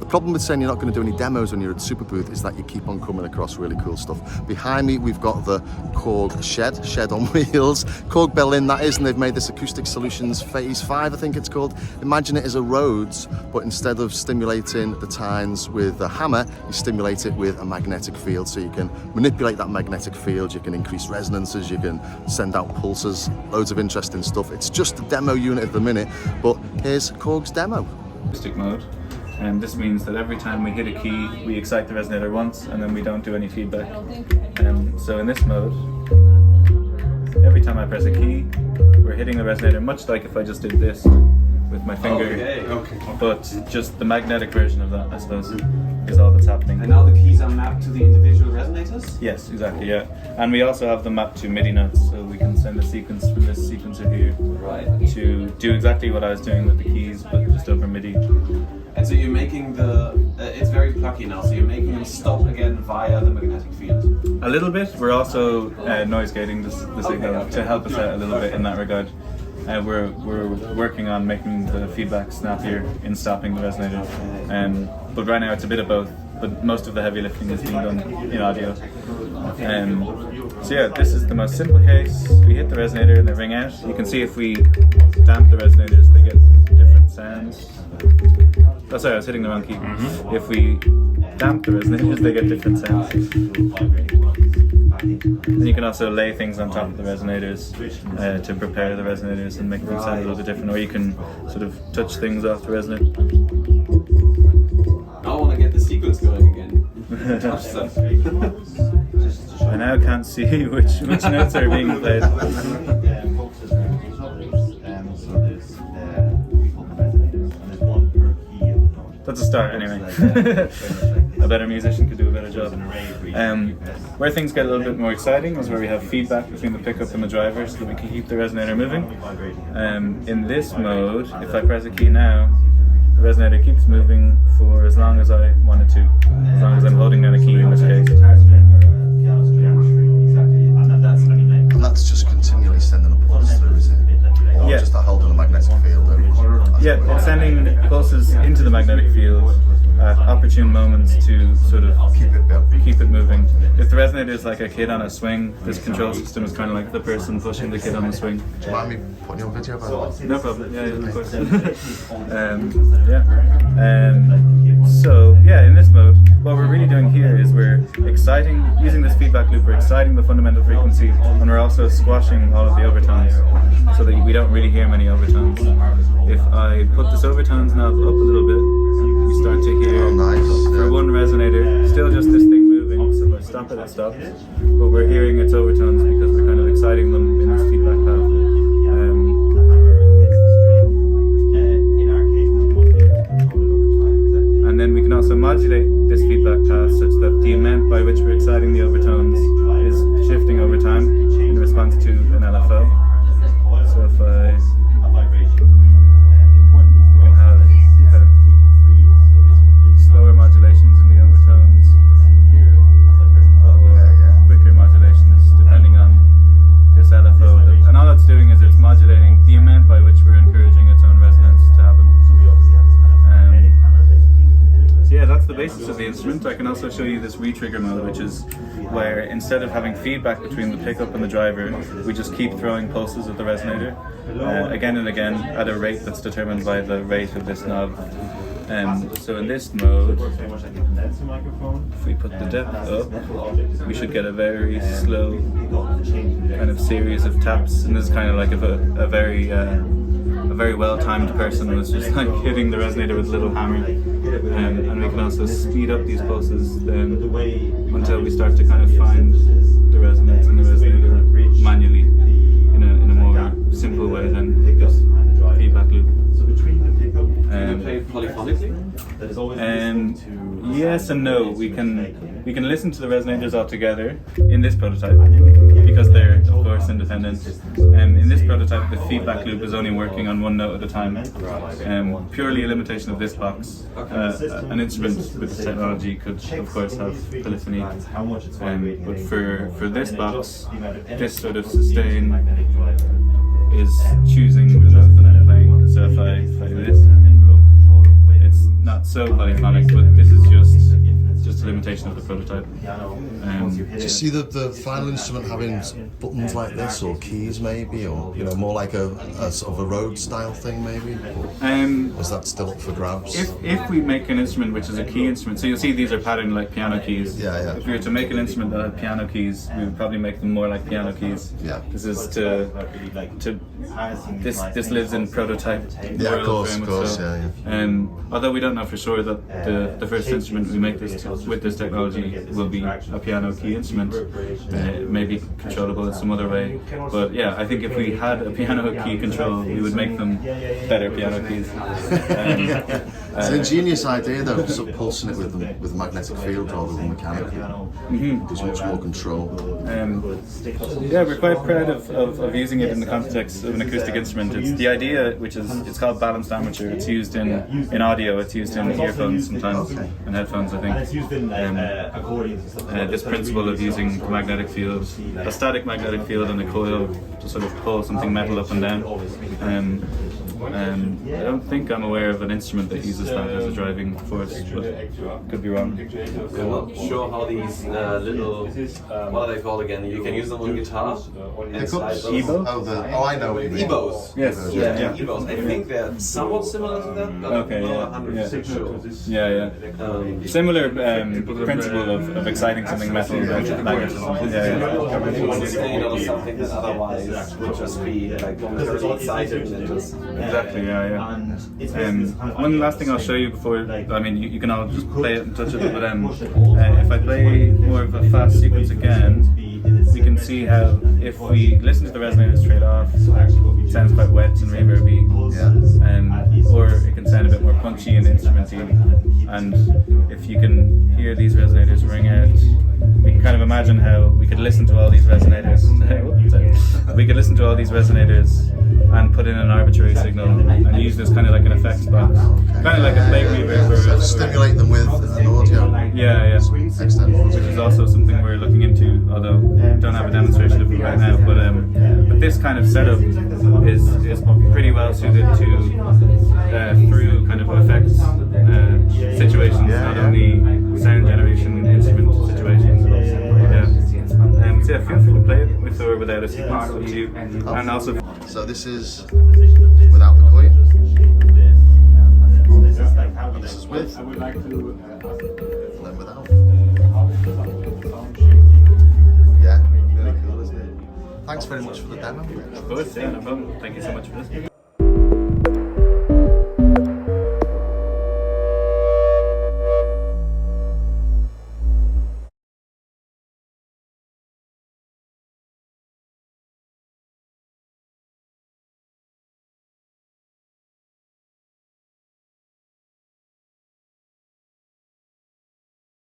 problem with saying you're not going to do any demos when you're at Superbooth is that you keep on coming across really cool stuff. Behind me, we've got the Korg shed on wheels. Korg Berlin, that is, and they've made this Acoustic Solutions Phase5, I think it's called. Imagine it as a Rhodes, but instead of stimulating the tines with a hammer, you stimulate it with a magnetic field. So you can manipulate that magnetic field, you can increase resonances, you can send out pulses, loads of interesting stuff. It's just a demo unit at the minute, but here's Korg's demo. Acoustic mode, and this means that every time we hit a key, we excite the resonator once, and then we don't do any feedback. So in this mode, every time I press a key, we're hitting the resonator, much like if I just did this with my finger, but just the magnetic version of that, I suppose, is all that's happening. And now the keys are mapped to the individual resonators? Yes, exactly, yeah. And we also have them mapped to MIDI notes, so we can send a sequence from this sequencer here to do exactly what I was doing with the keys, but just over MIDI. And so you're making it's very plucky now, so you're making them stop again via the magnetic field? A little bit. We're also noise gating the signal to help us out a little bit in that regard. We're working on making the feedback snappier in stopping the resonator. But right now it's a bit of both, but most of the heavy lifting is being done in audio. So yeah, this is the most simple case. We hit the resonator and they ring out. You can see if we damp the resonators, they get different sounds. Oh, sorry, I was hitting the wrong key. If we damp the resonators, they get different sounds. And you can also lay things on top of the resonators to prepare the resonators and make them sound a little bit different, or you can sort of touch things off the resonator. I want to get the sequence going again. Touch stuff. I now can't see which notes are being played. That's a start anyway. A better musician could do a better job. Where things get a little bit more exciting is where we have feedback between the pickup and the driver so that we can keep the resonator moving. In this mode, if I press a key now, the resonator keeps moving for as long as I want it to, as long as I'm holding down a key in this case. And that's just continually sending a pulse through, is it? Or just that holding the magnetic field? Yeah, it's sending pulses into the magnetic field at opportune moments to sort of keep it moving. If the resonator is like a kid on a swing, this control system is kind of like the person pushing the kid on the swing. Do you mind me putting you on video, by the way? No problem, yeah, of course. So, yeah, in this mode, what we're really doing here is we're exciting, using this feedback loop, we're exciting the fundamental frequency, and we're also squashing all of the overtones, so that we don't really hear many overtones. If I put this overtones knob up a little bit, we start to hear, for one resonator, still just this thing moving, so if I stop it, it stops, but we're hearing its overtones because we're kind of exciting them in this feedback path. And then we can also modulate this feedback path such that the amount by which we're exciting the overtones is shifting over time in response to an LFO. So if we can have kind of slower modulations in the overtones or quicker modulations depending on this LFO. And all that's doing is it's modulating the amount by which we're encouraging its own resonance to happen. So yeah, that's the basis of the instrument. I can also show you this re-trigger mode, which is where instead of having feedback between the pickup and the driver, we just keep throwing pulses at the resonator again and again at a rate that's determined by the rate of this knob. So in this mode, if we put the depth up, we should get a very slow kind of series of taps, and this is kind of like a very well-timed person was just like hitting the resonator with a little hammer. And we can also speed up these pulses until we start to kind of find the resonance in the resonator manually in a more simple way than this feedback loop. Play polyphonically? Yes and no. We can listen to the resonators all together in this prototype because they're of course independent. In this prototype, the feedback loop is only working on one note at a time. Purely a limitation of this box. An instrument with this technology could of course have polyphony, but for this box, this sort of sustain is choosing the note that I'm playing. So if I do this, it's not so polyphonic, but this is just a limitation of the prototype. Do you see the final instrument having buttons like this, or keys maybe, or you know, more like a sort of a Rhode style thing maybe? Or is that still up for grabs? If we make an instrument which is a key instrument, so you'll see these are patterned like piano keys. Yeah. If we were to make an instrument that had piano keys, we would probably make them more like piano keys. Yeah. This is this lives in prototype. Yeah, of world course, very of much course, so. yeah. Although we don't know for sure that the first instrument we make with this technology will be a piano key instrument. It may be controllable in some other way, but yeah, I think if we had a piano key control, we would make them better piano keys. It's an ingenious idea though, sort of pulsing it with a magnetic field rather than mechanical. Gives much more control. Yeah, we're quite proud of using it in the context of an acoustic instrument. It's the idea, which is it's called balanced armature. It's used in audio. It's used in earphones sometimes and headphones, I think. This principle of using a magnetic field, a static magnetic field, and a coil to sort of pull something metal up and down. I don't think I'm aware of an instrument that uses that as a driving force, but could be wrong. I'm not sure how these little, what are they called again? You can use them on guitar. Ebo? Oh, I know what you mean. Ebos. Yes. Yeah. Ebos. I think they're somewhat similar to that, but Okay, I'm not yeah. 100% sure. Yeah. Similar principle of exciting something metal and magnetism. It's something that otherwise would just be like very excited and just. Exactly, yeah. One last thing I'll show you before, I mean, you can all just play it and touch it, but if I play more of a fast sequence again, we can see how if we listen to the resonators straight off, it sounds quite wet and reverby, or it can sound a bit more punchy and instrumenty. And if you can hear these resonators ring out, we can kind of imagine how we could listen to all these resonators. We could listen to all these resonators and put in an arbitrary signal and use this kind of like an effects box, kind of like a plate reverb. So stimulate them with an audio. Yeah. Which is also something we're looking into, although we don't have a demonstration of it right now. But this kind of setup is pretty well suited to through kind of effects situations, not only sound generation instrument situations. So yeah, feel free to play it with or without a sequence, up to you. And also. So this is without the coin. And this is with. And then without. Yeah, really cool, isn't it? Thanks very much for the demo. Of course, yeah, no problem. Thank you so much for this.